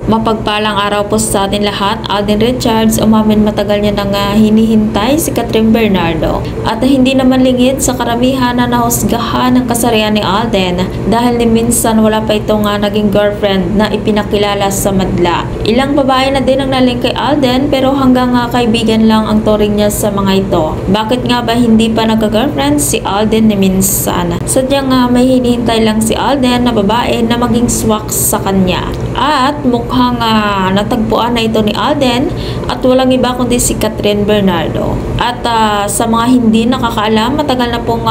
Mapagpalang araw po sa atin lahat. Alden Richards, umamin matagal niya nang hinihintay si Kathryn Bernardo. At hindi naman lingid sa karamihan na nahusgahan ng kasarian ni Alden dahil ni minsan wala pa itong naging girlfriend na ipinakilala sa madla. Ilang babae na din ang naling kay Alden pero hanggang kaibigan lang ang turing niya sa mga ito. Bakit nga ba hindi pa nagka-girlfriend si Alden ni minsan? Sadyang may hinihintay lang si Alden na babae na maging swak sa kanya. At mukhang natagpuan na ito ni Alden at walang iba kundi si Kathryn Bernardo. At sa mga hindi nakakaalam, matagal na pong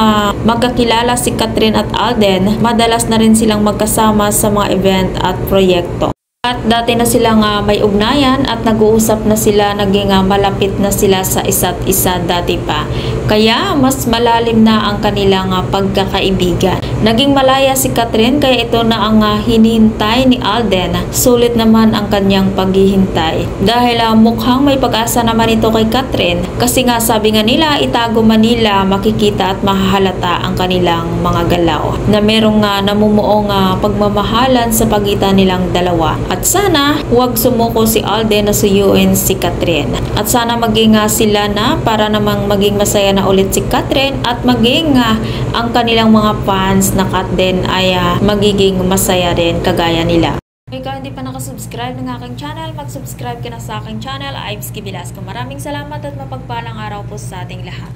magkakilala si Kathryn at Alden. Madalas na rin silang magkasama sa mga event at proyekto. At dati na silang may ugnayan at nag-uusap na sila, naging malapit na sila sa isa't isa dati pa. Kaya mas malalim na ang kanilang pagkakaibigan. Naging malaya si Kathryn kaya ito na ang hinihintay ni Alden. Sulit naman ang kanyang paghihintay. Dahil mukhang may pag-asa naman ito kay Kathryn. Kasi nga sabi nga nila, itago man nila, makikita at mahahalata ang kanilang mga galaw. Na merong namumuong pagmamahalan sa pagitan nilang dalawa. At sana huwag sumuko si Alden na suyuin si Kathryn. At sana maging sila na para namang maging masaya na ulit si Kathryn at maging ang kanilang mga fans na Kat din ay magiging masaya din kagaya nila. Kung ikaw hindi pa nakasubscribe ng aking channel, mag-subscribe ka na sa aking channel, Ives K. Velasco. Maraming salamat at mapagpalang araw po sa ating lahat.